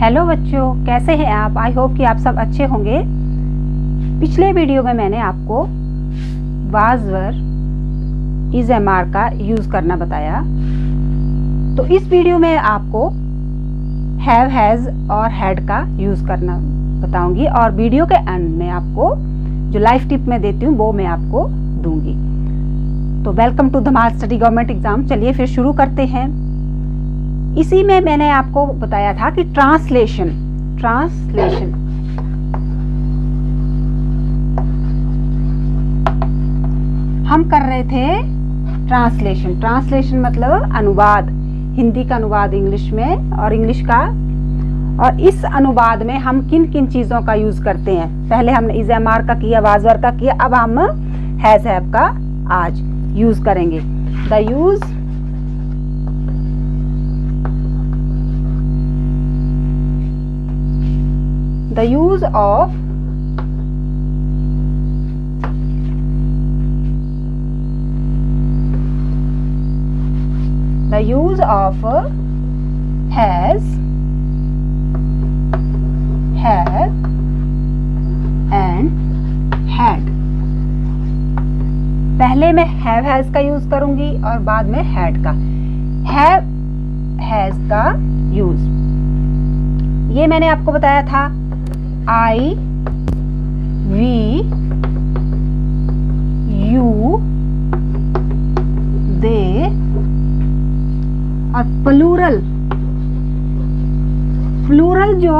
Hello बच्चों, कैसे हैं आप? आई होप कि आप सब अच्छे होंगे। पिछले वीडियो में मैंने आपको was were is am are का यूज़ करना बताया। तो इस वीडियो में आपको हैव, हैज़ और हैड का यूज़ करना बताऊंगी और वीडियो के एंड में आपको जो लाइफ टिप मैं देती हूँ वो मैं आपको दूंगी। तो welcome to Dhamaal study government exam. चलिए फिर शुरू करते हैं। इसी में मैंने आपको बताया था कि ट्रांसलेशन हम कर रहे थे। ट्रांसलेशन मतलब अनुवाद, हिंदी का अनुवाद इंग्लिश में और इंग्लिश का। और इस अनुवाद में हम किन किन चीज़ों का यूज़ करते हैं। पहले हमने इज एम आर का किया, वाज वर का किया, अब हम हैज हैव का आज यूज़ करेंगे। The use of has, have and had। पहले मैं have has का यूज करूंगी और बाद में had का। have has का यूज ये मैंने आपको बताया था। I, we, you, they और प्लूरल जो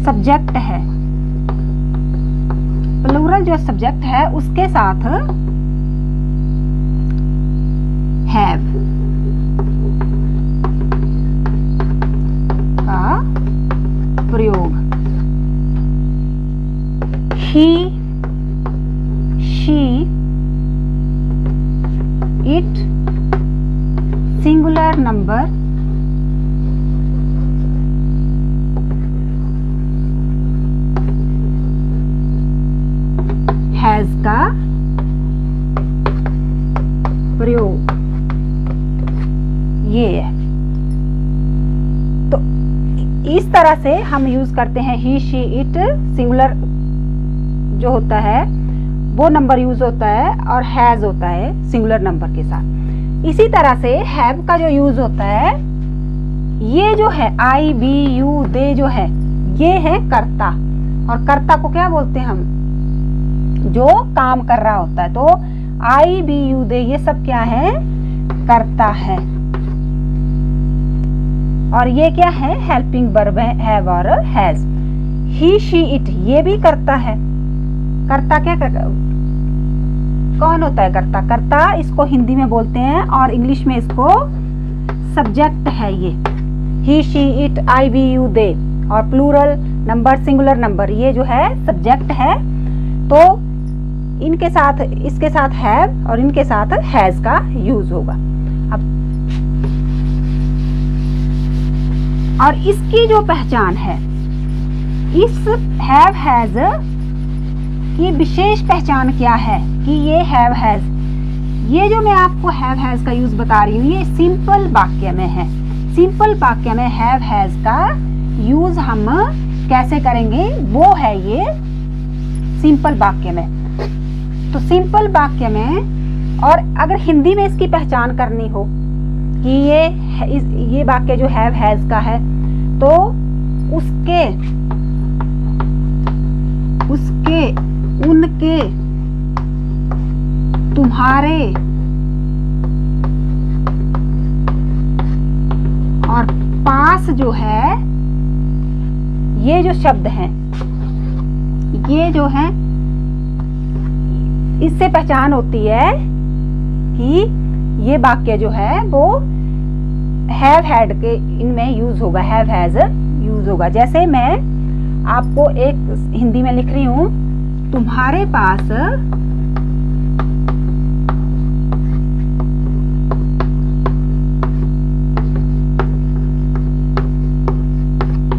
सब्जेक्ट है, उसके साथ have का प्रयोग। he, she, it, singular number, has का प्रयोग ये है। तो इस तरह से हम यूज करते हैं। ही, शी, इट सिंगुलर जो होता है वो नंबर यूज होता है और हैज होता है सिंगुलर नंबर के साथ। इसी तरह से हैव का जो यूज होता है, ये जो है आई, बी, यू, दे जो है ये है कर्ता। और कर्ता को क्या बोलते हैं हम? जो काम कर रहा होता है। तो आई, बी, यू, दे ये सब क्या है? कर्ता है। और ये क्या है? हेल्पिंग वर्ब है, हैव और हैज। ही, शी, इट ये भी करता है। कर्ता क्या कौन होता है? कर्ता इसको हिंदी में बोलते हैं और इंग्लिश में इसको सब्जेक्ट है। ये he, she, it, I, we, you, they और प्लूरल नंबर, सिंगुलर नंबर ये जो है सब्जेक्ट है। तो इनके साथ, इसके साथ हैव और इनके साथ हैज का यूज होगा। अब और इसकी जो पहचान है, इस हैव हैज की विशेष पहचान क्या है कि ये हैव हैज, ये जो मैं आपको हैव हैज का यूज बता रही हूँ ये सिंपल वाक्य में है। सिंपल वाक्य में हैव हैज का यूज हम कैसे करेंगे वो है ये सिंपल वाक्य में। तो सिंपल वाक्य में, और अगर हिंदी में इसकी पहचान करनी हो कि ये वाक्य जो हैव हैज का है, तो उसके, उनके, तुम्हारे और पास जो है ये जो शब्द हैं, ये जो है इससे पहचान होती है कि ये वाक्य जो है वो हैव हैड के इनमें यूज होगा, हैव हैज यूज होगा। जैसे मैं आपको एक हिंदी में लिख रही हूँ, तुम्हारे पास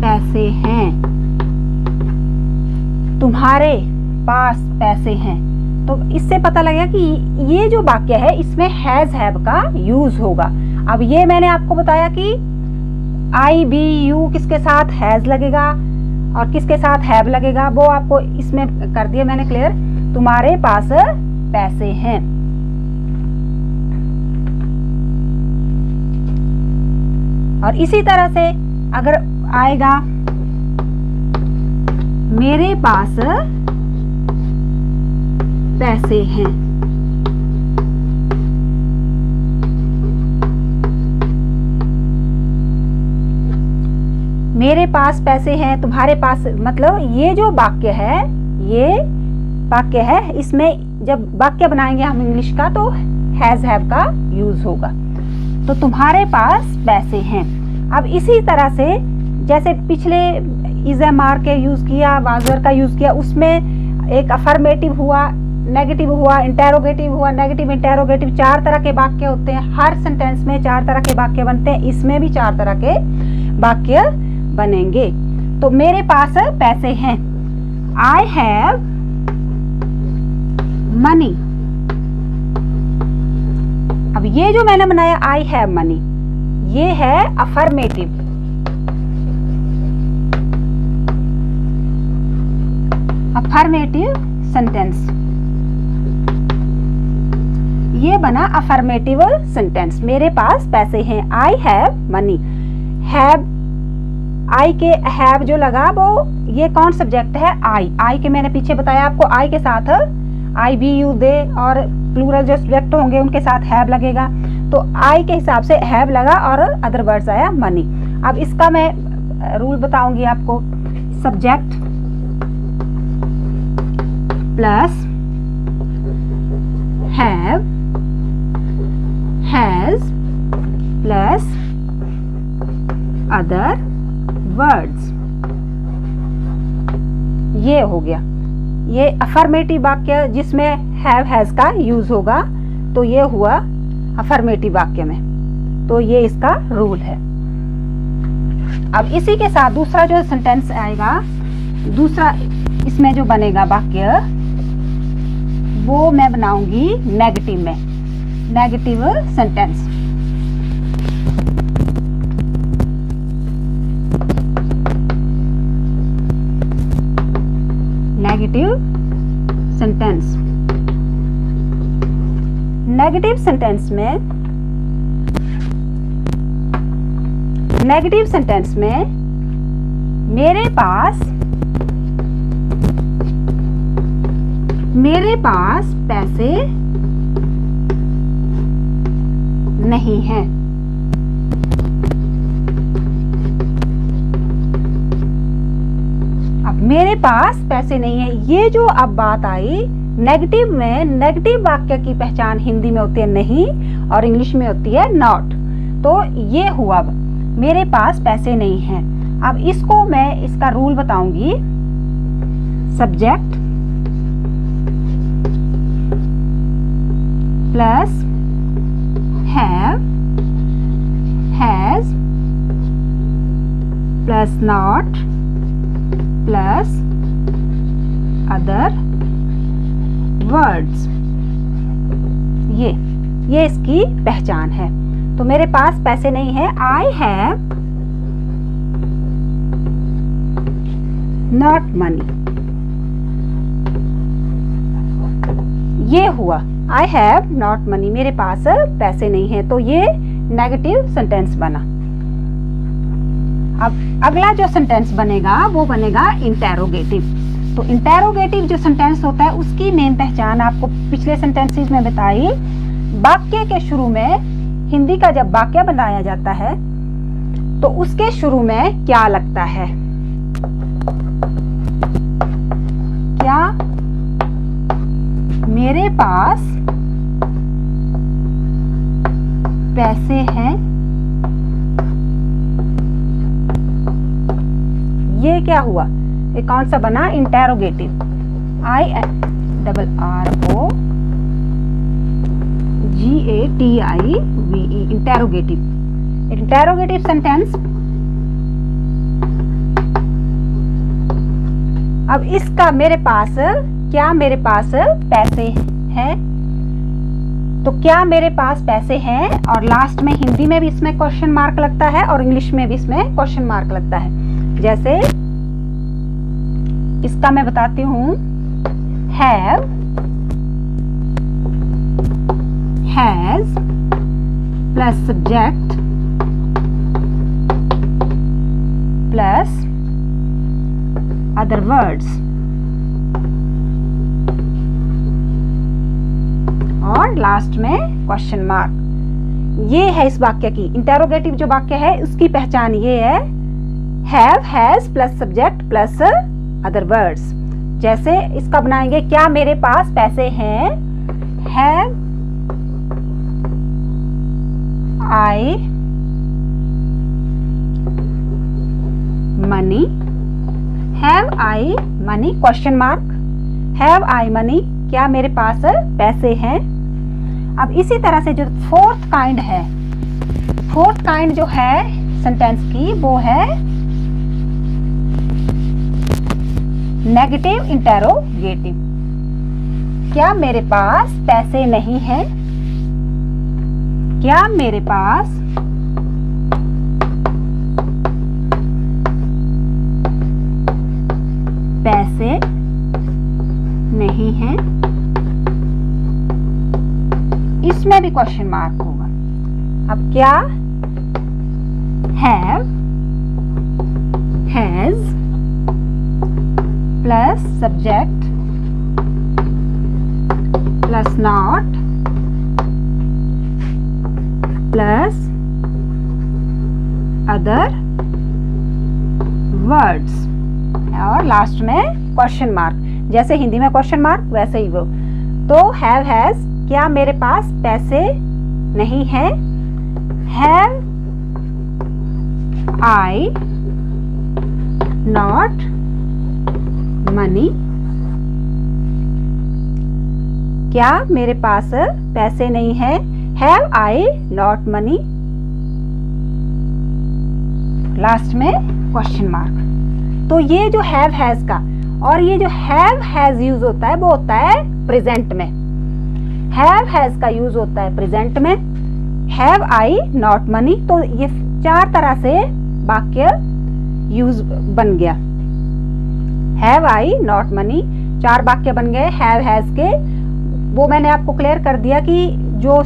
पैसे हैं, तुम्हारे पास पैसे हैं। तो इससे पता लगेगा कि ये जो वाक्य है इसमें हैज हैव का यूज होगा। अब ये मैंने आपको बताया कि आई बी यू किसके साथ हैज लगेगा और किसके साथ हैव लगेगा, वो आपको इसमें कर दिया मैंने क्लियर। तुम्हारे पास पैसे हैं। और इसी तरह से अगर आएगा मेरे पास पैसे हैं, मेरे पास पैसे हैं, तुम्हारे पास, मतलब ये जो वाक्य है, ये वाक्य है, इसमें जब वाक्य बनाएंगे हम इंग्लिश का तो हैज हैव का यूज होगा। तो तुम्हारे पास पैसे हैं। अब इसी तरह से जैसे पिछले इज एम आर के यूज किया, वाजर का यूज किया, उसमें एक अफर्मेटिव हुआ, नेगेटिव हुआ, इंटेरोगेटिव हुआ, नेगेटिव, इंटेरोगेटिव, 4 तरह के वाक्य होते हैं। हर सेंटेंस में 4 तरह के वाक्य बनते हैं, इसमें भी 4 तरह के वाक्य बनेंगे। तो मेरे पास पैसे हैं, आई हैव मनी। अब ये जो मैंने बनाया आई हैव मनी, ये है अफर्मेटिव। अफर्मेटिव सेंटेंस, ये बना अफर्मेटिव सेंटेंस। मेरे पास पैसे हैं, आई हैव मनी। हैव, आई के हैव जो लगा वो ये कौन सब्जेक्ट है, आई के मैंने पीछे बताया आपको, आई के साथ आई बी यू दे और प्लूरल जो सब्जेक्ट होंगे उनके साथ हैव लगेगा। तो आई के हिसाब से हैव लगा और अदर वर्ड्स आया मनी। अब इसका मैं रूल बताऊंगी आपको। Subject plus have, has plus other words, ये हो गया। ये अफर्मेटिव वाक्य जिसमें हैव हैज का यूज होगा, तो ये हुआ अफर्मेटिव वाक्य में। तो ये इसका रूल है। अब इसी के साथ दूसरा जो सेंटेंस आएगा, दूसरा इसमें जो बनेगा वाक्य, वो मैं बनाऊंगी नेगेटिव में, negative sentence. Negative sentence, negative sentence में, नेगेटिव सेंटेंस में मेरे पास पैसे नहीं हैं। अब मेरे पास पैसे नहीं है, ये जो अब बात आई नेगेटिव में, नेगेटिव वाक्य की पहचान हिंदी में होती है नहीं और इंग्लिश में होती है नॉट। तो ये हुआ मेरे पास पैसे नहीं हैं। अब इसको मैं इसका रूल बताऊंगी। Subject plus have, has plus not plus other words, ये इसकी पहचान है। तो मेरे पास पैसे नहीं है, आई हैव नॉट मनी। ये हुआ आई हैव नॉट मनी, मेरे पास पैसे नहीं है। तो ये नेगेटिव सेंटेंस बना। अब अगला जो सेंटेंस बनेगा वो बनेगा इंटेरोगेटिव। तो इंटेरोगेटिव जो सेंटेंस होता है उसकी मेन पहचान आपको पिछले सेंटेंसेस में बताई। वाक्य के शुरू में, हिंदी का जब वाक्य बनाया जाता है तो उसके शुरू में क्या लगता है, क्या मेरे पास पैसे हैं, ये क्या हुआ, ये कौन सा बना, interrogative. IRRO GATIVE, interrogative. Interrogative sentence. अब इसका मेरे पास, क्या मेरे पास पैसे हैं, तो क्या मेरे पास पैसे हैं, और लास्ट में हिंदी में भी इसमें क्वेश्चन मार्क लगता है और इंग्लिश में भी इसमें क्वेश्चन मार्क लगता है। जैसे इसका मैं बताती हूँ, have, has plus subject plus other words, और लास्ट में क्वेश्चन मार्क। ये है इस वाक्य की, इंटेरोगेटिव जो वाक्य है उसकी पहचान ये है, have, has plus subject plus other words. जैसे इसका बनाएंगे, क्या मेरे पास पैसे हैं, have I money, have I money question mark, have I money, क्या मेरे पास पैसे हैं। अब इसी तरह से जो फोर्थ काइंड है, फोर्थ काइंड जो है सेंटेंस की, वो है नेगेटिव इंटेरोगेटिव। क्या मेरे पास पैसे नहीं हैं, क्या मेरे पास पैसे नहीं हैं, इसमें भी क्वेश्चन मार्क होगा। अब क्या, have, has plus subject plus not plus other words, और लास्ट में क्वेश्चन मार्क। जैसे हिंदी में क्वेश्चन मार्क वैसे ही वो। तो हैव, हैज, क्या मेरे पास पैसे नहीं हैं, हैव आई नॉट मनी, क्या मेरे पास पैसे नहीं हैं, have I not money, last में क्वेश्चन मार्क। तो ये जो हैव हैज का और ये जो हैव हैज यूज होता है वो होता है प्रेजेंट में। हैव हैज का यूज होता है प्रेजेंट में, हैव आई नॉट मनी। तो ये चार तरह से वाक्य यूज बन गया। हैव आई नॉट मनी, चार वाक्य बन गए हैव हैज के। वो मैंने आपको क्लियर कर दिया कि जो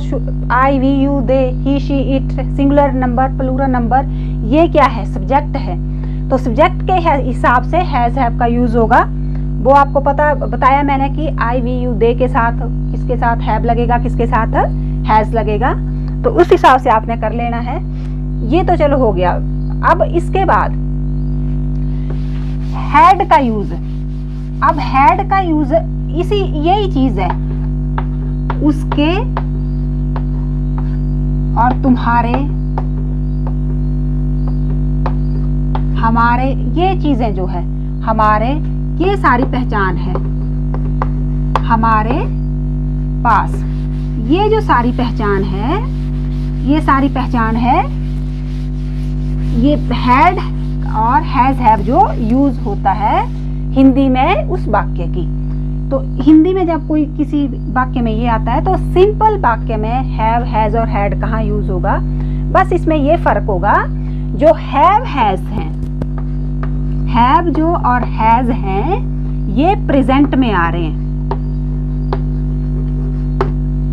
I, we, you, they, he, she, it, singular number, plural number, ये क्या है, सब्जेक्ट है। तो सब्जेक्ट के हिसाब से हैज हैव का यूज होगा। वो आपको बताया मैंने कि आई, वी, यू, दे के साथ किसके साथ हैव लगेगा, किसके साथ हैज लगेगा। तो उस हिसाब से आपने कर लेना है। ये तो चलो हो गया। अब इसके बाद हैड का यूज। अब हैड का यूज इसी यही चीज है, उसके और तुम्हारे, हमारे, ये चीजें जो है हमारे, ये सारी पहचान है। हमारे पास, ये जो सारी पहचान है, ये सारी पहचान है, ये हैड और हैज हैव जो यूज होता है हिंदी में उस वाक्य की। तो हिंदी में जब कोई किसी वाक्य में ये आता है तो सिंपल वाक्य में हैव हैज और हैड कहाँ यूज होगा, बस इसमें ये फर्क होगा। जो हैव हैज हैं, हैव जो और हैज हैं, ये प्रेजेंट में आ रहे हैं,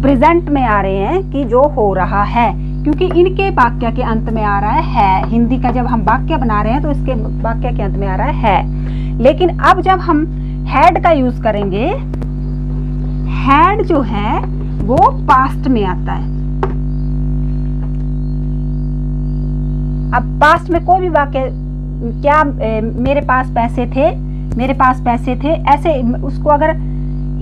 प्रेजेंट में आ रहे हैं कि जो हो रहा है, क्योंकि इनके वाक्य के अंत में आ रहा है। हिंदी का जब हम वाक्य बना रहे हैं तो इसके वाक्य के अंत में आ रहा है। लेकिन अब जब हम हैड का यूज करेंगे, हैड जो है वो पास्ट में आता है। अब पास्ट में कोई भी वाक्य, क्या मेरे पास पैसे थे, मेरे पास पैसे थे, ऐसे उसको अगर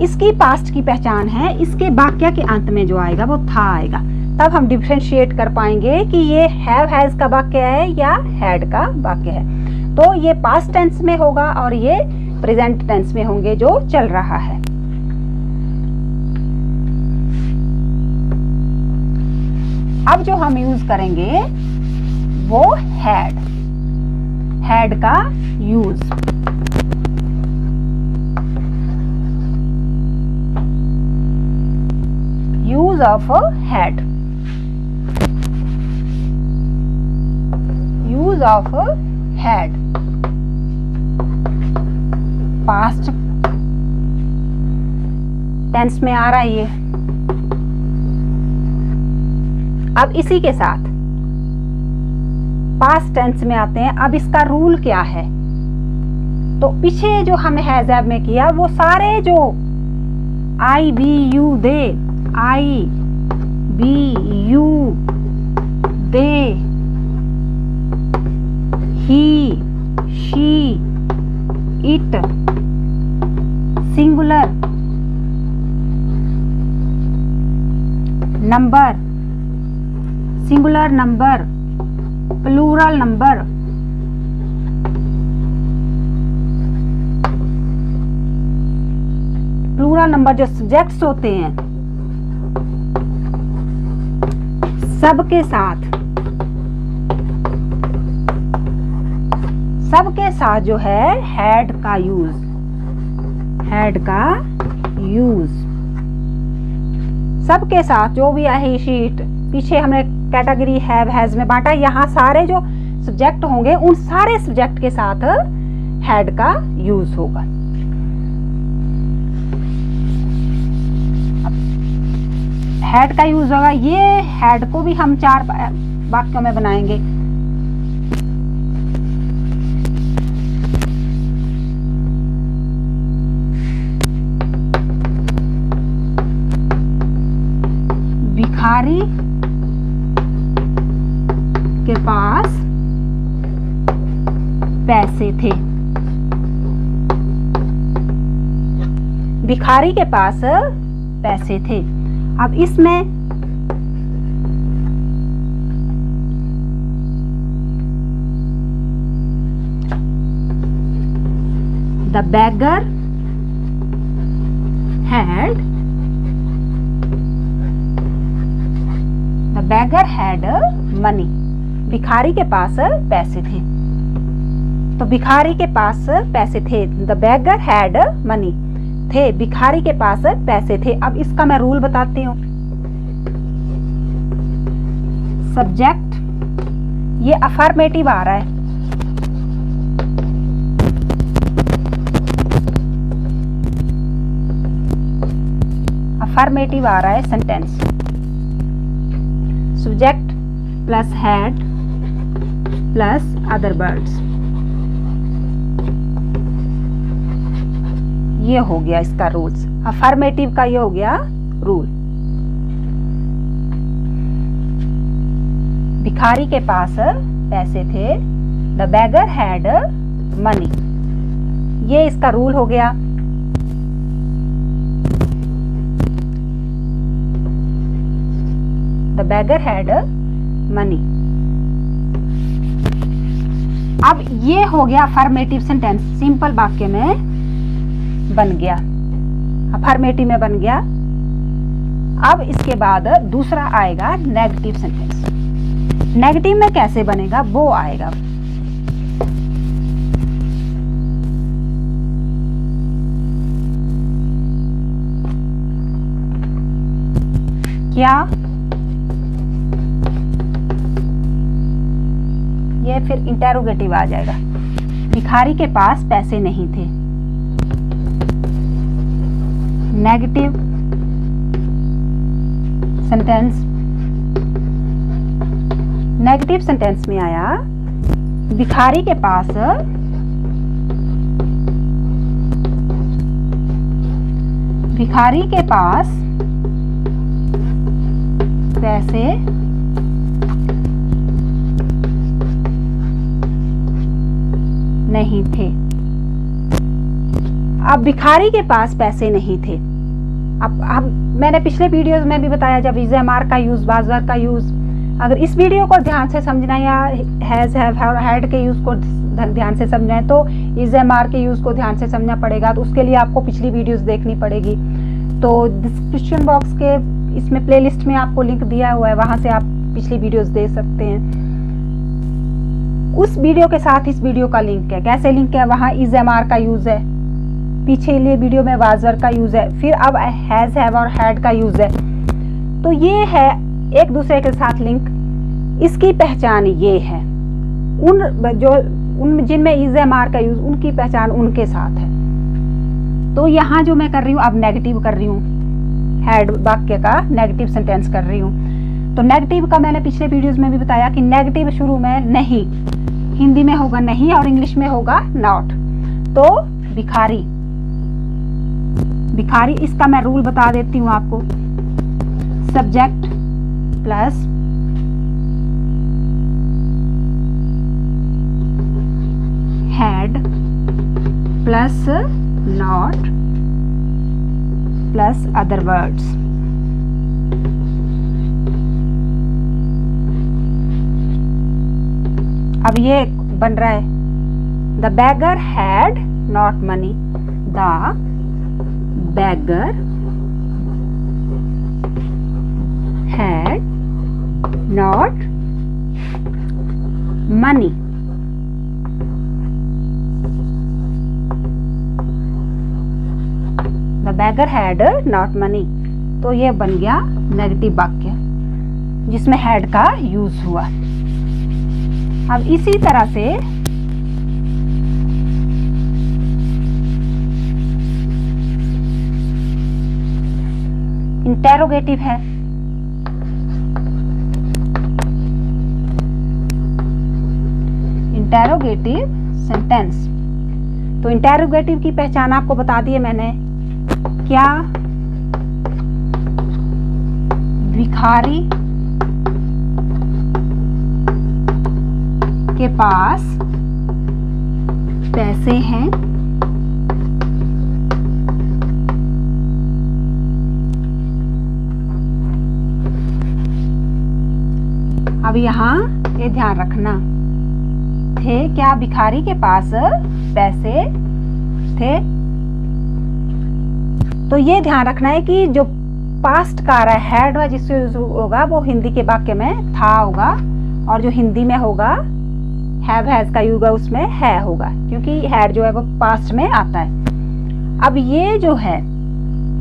इसकी पास्ट की पहचान है, इसके वाक्य के अंत में जो आएगा वो था आएगा, तब हम डिफरेंशिएट कर पाएंगे कि ये हैव हैज का वाक्य है या हैड का वाक्य है। तो ये पास्ट टेंस में होगा और ये प्रेजेंट टेंस में होंगे जो चल रहा है। अब जो हम यूज करेंगे वो हैड, हैड का use. Use of had, use of had, past tense में आ रहा है ये। अब इसी के साथ पास्ट टेंस में आते हैं। अब इसका रूल क्या है? तो पीछे जो हमने हैज हैव में किया वो सारे जो I we you they, I we you they, he she it, singular, number, singular number, plural number, plural number जो सब्जेक्ट्स होते हैं सबके साथ जो है हैड का यूज सबके साथ जो भी है शीट, पीछे हमने कैटेगरी हैव हैज में बांटा, यहाँ सारे जो सब्जेक्ट होंगे उन सारे सब्जेक्ट के साथ हैड का यूज होगा। हैड का यूज होगा, ये हैड को भी हम 4 वाक्यों में बनाएंगे। भिखारी के पास पैसे थे, भिखारी के पास पैसे थे। अब इसमें द beggar had money, भिखारी के पास पैसे थे। तो भिखारी के पास पैसे थे, द beggar had money, थे, भिखारी के पास पैसे थे। अब इसका मैं रूल बताती हूँ। सब्जेक्ट ये अफर्मेटिव आ रहा है, अफर्मेटिव आ रहा है sentence. Subject plus had plus other words, ये हो गया इसका रूल्स। अफर्मेटिव का ये हो गया रूल। भिखारी के पास पैसे थे, द beggar had money, ये इसका रूल हो गया। The beggar had money। अब ये हो गया अफर्मेटिव सेंटेंस, सिंपल वाक्य में बन गया, अफर्मेटिव में बन गया। अब इसके बाद दूसरा आएगा नेगेटिव सेंटेंस। नेगेटिव में कैसे बनेगा वो आएगा। क्या, ये फिर इंटेरोगेटिव आ जाएगा। भिखारी के पास पैसे नहीं थे, नेगेटिव सेंटेंस। नेगेटिव सेंटेंस में आया भिखारी के पास पैसे नहीं थे। अब भिखारी के पास पैसे नहीं थे। अब मैंने पिछले वीडियोस में भी बताया, जब इज एम आर का यूज, वाज वर का यूज, अगर इस वीडियो को ध्यान से समझना या हैज हैव हैड के यूज को ध्यान से समझना है तो इज एम आर के यूज को ध्यान से समझना पड़ेगा। तो उसके लिए आपको पिछली वीडियोस देखनी पड़ेगी। तो डिस्क्रिप्शन बॉक्स के इसमें प्लेलिस्ट में आपको लिंक दिया हुआ है, वहां से आप पिछली वीडियोस देख सकते हैं। उस वीडियो के साथ इस वीडियो का लिंक है। कैसे लिंक है? वहाँ इज एम आर का यूज है, पीछे लिए वीडियो में वाजर का यूज है, फिर अब हैज हैव और हैड का यूज है। तो ये है एक दूसरे के साथ लिंक। इसकी पहचान ये है, उन जिनमें इज एम आर का यूज, उनकी पहचान उनके साथ है। तो यहाँ जो मैं कर रही हूँ अब नेगेटिव कर रही हूँ, हैड वाक्य का नेगेटिव सेंटेंस कर रही हूँ। तो नेगेटिव का मैंने पिछले वीडियोस में भी बताया कि नेगेटिव शुरू में नहीं, हिंदी में होगा नहीं और इंग्लिश में होगा नॉट। तो भिखारी, भिखारी इसका मैं रूल बता देती हूँ आपको। Subject plus had plus not plus other words. अब ये बन रहा है the beggar had not money, the beggar had not money। The beggar had not money। तो ये बन गया नेगेटिव वाक्य जिसमें had का यूज हुआ। अब इसी तरह से इंटेरोगेटिव है। Interrogative sentence. तो इंटेरोगेटिव की पहचान आपको बता दी है मैंने। क्या भिखारी के पास पैसे हैं? अब यहाँ ये ध्यान रखना, थे क्या भिखारी के पास पैसे थे? तो ये ध्यान रखना है कि जो पास्ट का आ रहा है हैड जिससे होगा वो हिंदी के वाक्य में था होगा, और जो हिंदी में होगा हैव हैज का यूज उसमें है होगा, क्योंकि हैड जो है वो पास्ट में आता है। अब ये जो है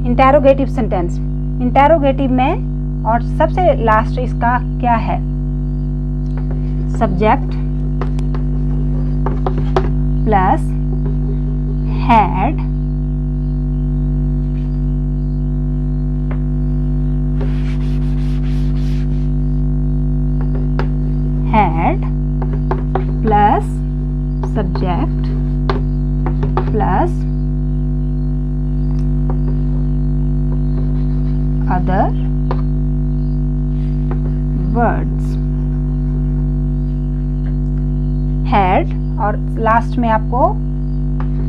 इंटेरोगेटिव सेंटेंस, इंटेरोगेटिव में और सबसे लास्ट इसका क्या है? Subject plus had plus subject plus other words. Had और लास्ट में आपको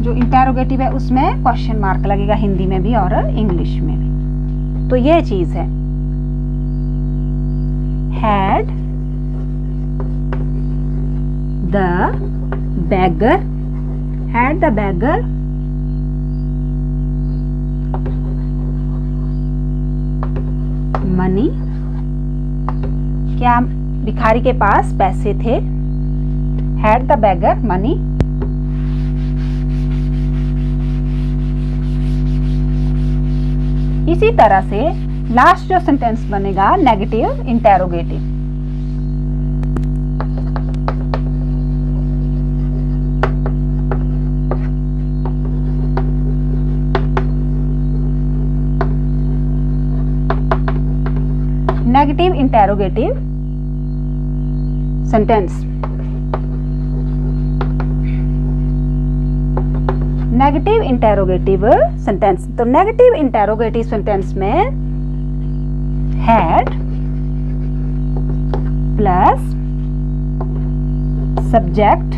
जो इंटेरोगेटिव है उसमें क्वेश्चन मार्क लगेगा, हिंदी में भी और इंग्लिश में भी। तो ये चीज है had the beggar, had the beggar money, क्या भिखारी के पास पैसे थे? had the beggar money। इसी तरह से लास्ट जो सेंटेंस बनेगा negative interrogative. Negative interrogative sentence. Negative interrogative sentence. तो नेगेटिव इंटेरोगेटिव सेंटेंस में had plus subject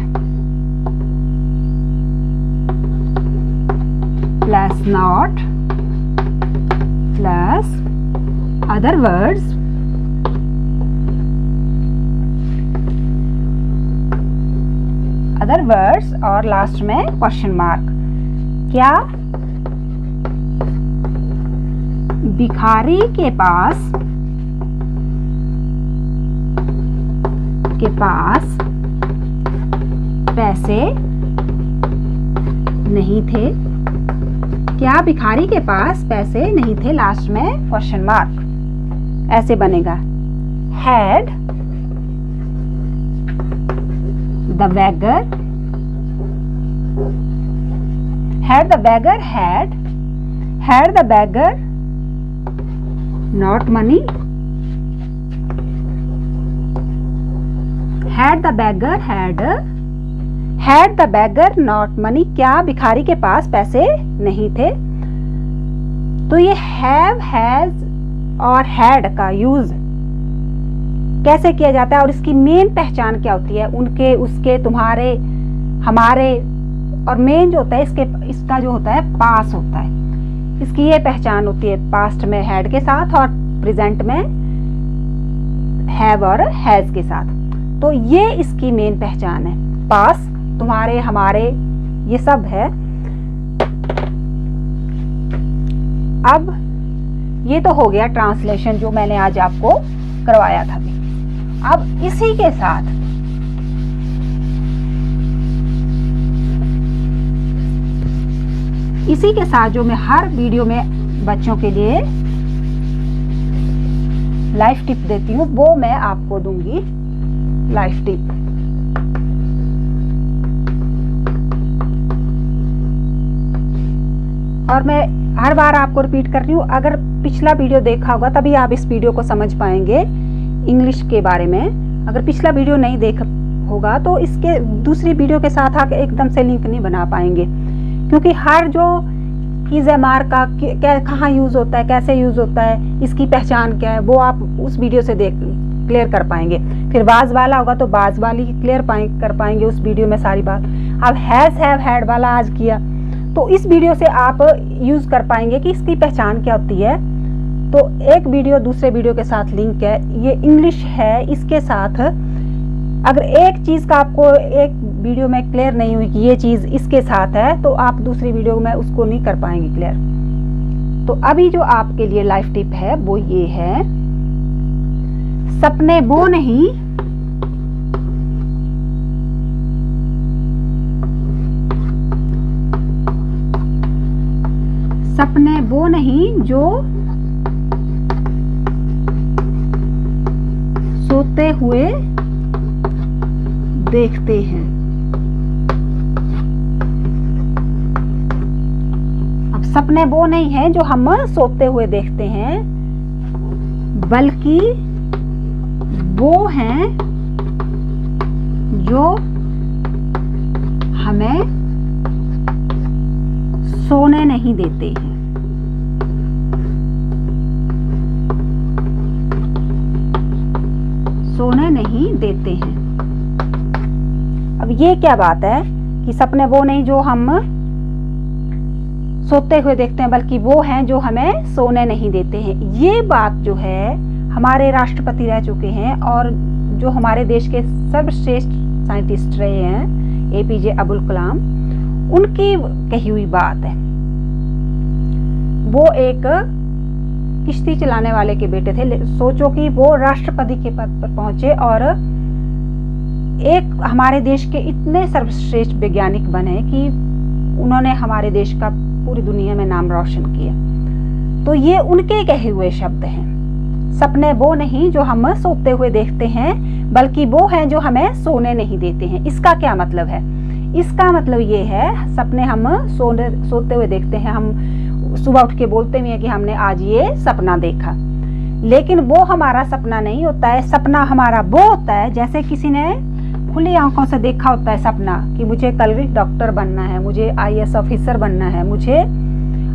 plus not plus other words और लास्ट में क्वेश्चन मार्क। क्या भिखारी के पास पैसे नहीं थे? क्या भिखारी के पास पैसे नहीं थे? लास्ट में क्वेश्चन मार्क। ऐसे बनेगा, had the beggar, had the beggar had the beggar not money, had the beggar not money, क्या भिखारी के पास पैसे नहीं थे। तो ये have, has और had का यूज कैसे किया जाता है और इसकी मेन पहचान क्या होती है, उनके, उसके, तुम्हारे, हमारे, और मेन जो होता है इसका जो होता है पास होता है, इसकी ये पहचान होती है पास्ट में हैड के साथ और प्रेजेंट में हैव और हैज के साथ। तो ये इसकी मेन पहचान है, पास, तुम्हारे, हमारे, ये सब है। अब ये तो हो गया ट्रांसलेशन जो मैंने आज आपको करवाया था। अब इसी के साथ जो मैं हर वीडियो में बच्चों के लिए लाइफ टिप देती हूँ वो मैं आपको दूंगी लाइफ टिप। और मैं हर बार आपको रिपीट कर रही हूँ, अगर पिछला वीडियो देखा होगा तभी आप इस वीडियो को समझ पाएंगे इंग्लिश के बारे में। अगर पिछला वीडियो नहीं देख होगा तो इसके दूसरी वीडियो के साथ आप एकदम से लिंक नहीं बना पाएंगे, क्योंकि हर जो इज एम आर का कहाँ यूज़ होता है, कैसे यूज़ होता है, इसकी पहचान क्या है, वो आप उस वीडियो से क्लियर कर पाएंगे। फिर बाज वाला होगा तो बाज वाली क्लियर कर पाएंगे उस वीडियो में सारी बात। अब हैज़, हैव, हैड वाला आज किया तो इस वीडियो से आप यूज़ कर पाएंगे कि इसकी पहचान क्या होती है। तो एक वीडियो दूसरे वीडियो के साथ लिंक है, ये इंग्लिश है, इसके साथ अगर एक चीज़ का आपको एक वीडियो में क्लियर नहीं हुई कि ये चीज़ इसके साथ है तो आप दूसरी वीडियो में उसको नहीं कर पाएंगे क्लियर। तो अभी जो आपके लिए लाइफ टिप है वो ये है, सपने वो नहीं जो सोते हुए देखते हैं। अब सपने वो नहीं है जो हम सोते हुए देखते हैं, बल्कि वो हैं जो हमें सोने नहीं देते हैं। सोने नहीं देते हैं। अब ये क्या बात है कि सपने वो नहीं जो हम सोते हुए देखते हैं, बल्कि वो हैं जो हमें सोने नहीं देते हैं। ये बात जो है हमारे राष्ट्रपति रह चुके हैं और जो हमारे देश के सर्वश्रेष्ठ साइंटिस्ट रहे हैं एपीजे अब्दुल कलाम, उनकी कही हुई बात है। वो एक किश्ती चलाने वाले के बेटे थे। सोचो कि वो राष्ट्रपति के पद पर पहुंचे और एक हमारे देश के इतने सर्वश्रेष्ठ वैज्ञानिक बने कि उन्होंने हमारे देश का पूरी दुनिया में नाम रोशन किया। तो ये उनके कहे हुए शब्द हैं, सपने वो नहीं जो हम सोते हुए देखते हैं, बल्कि वो हैं जो हमें सोने नहीं देते हैं। इसका क्या मतलब है? इसका मतलब ये है, सपने हम सोते हुए देखते हैं, हम सुबह उठ के बोलते भी हैं कि हमने आज ये सपना देखा, लेकिन वो हमारा सपना नहीं होता है। सपना हमारा वो होता है जैसे किसी ने खुली आंखों से देखा होता है सपना कि मुझे कल डॉक्टर बनना है, मुझे आईएएस ऑफिसर बनना है, मुझे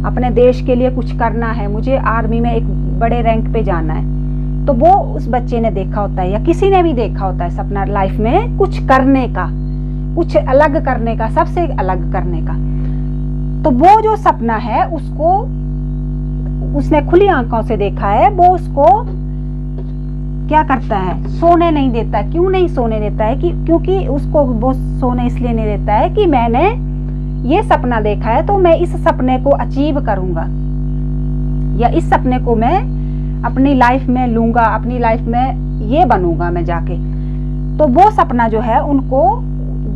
अपने देश के लिए कुछ करना है, मुझे आर्मी में एक बड़े रैंक पे जाना है। तो वो उस बच्चे ने देखा होता है या किसी ने भी देखा होता है सपना, लाइफ में कुछ करने का, कुछ अलग करने का, सबसे अलग करने का। तो वो जो सपना है उसको उसने खुली आंखों से देखा है, वो उसको क्या करता है? सोने नहीं देता। क्यों नहीं सोने देता है? क्योंकि उसको वो सोने इसलिए नहीं देता है कि मैंने ये सपना देखा है तो मैं इस सपने को अचीव करूंगा या इस सपने को मैं अपनी लाइफ में लूंगा, अपनी लाइफ में ये बनूंगा मैं जाके। तो वो सपना जो है उनको,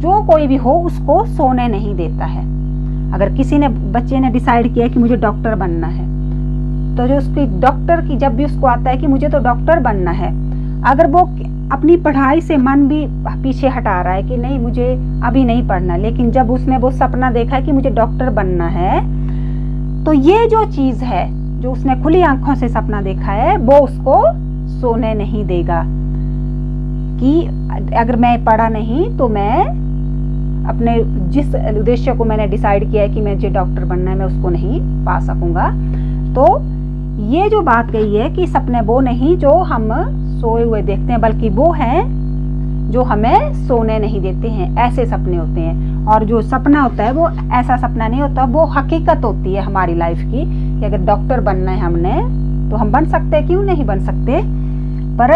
जो कोई भी हो, उसको सोने नहीं देता है। अगर किसी ने, बच्चे ने डिसाइड किया कि मुझे डॉक्टर बनना है तो जो उसकी डॉक्टर की, जब भी उसको आता है कि मुझे तो डॉक्टर बनना है, अगर वो अपनी पढ़ाई से मन भी पीछे हटा रहा है कि नहीं मुझे अभी नहीं पढ़ना, लेकिन जब उसने वो सपना देखा है कि मुझे डॉक्टर बनना है, तो ये जो चीज है, जो उसने खुली आंखों से सपना देखा है, वो उसको सोने नहीं देगा कि अगर मैं पढ़ा नहीं तो मैं अपने जिस उद्देश्य को मैंने डिसाइड किया है कि मुझे डॉक्टर बनना है, मैं उसको नहीं पा सकूंगा। तो ये जो बात कही है कि सपने वो नहीं जो हम सोए हुए देखते हैं, बल्कि वो हैं जो हमें सोने नहीं देते हैं, ऐसे सपने होते हैं। और जो सपना होता है वो ऐसा सपना नहीं होता, वो हकीकत होती है हमारी लाइफ की, कि अगर डॉक्टर बनना है हमने तो हम बन सकते हैं, क्यों नहीं बन सकते। पर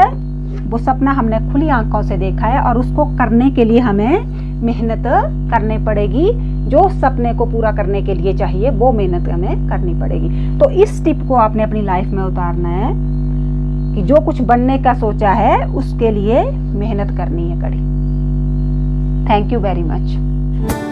वो सपना हमने खुली आंखों से देखा है और उसको करने के लिए हमें मेहनत करनी पड़ेगी। जो सपने को पूरा करने के लिए चाहिए वो मेहनत हमें करनी पड़ेगी। तो इस टिप को आपने अपनी लाइफ में उतारना है कि जो कुछ बनने का सोचा है उसके लिए मेहनत करनी है कड़ी। Thank you very much.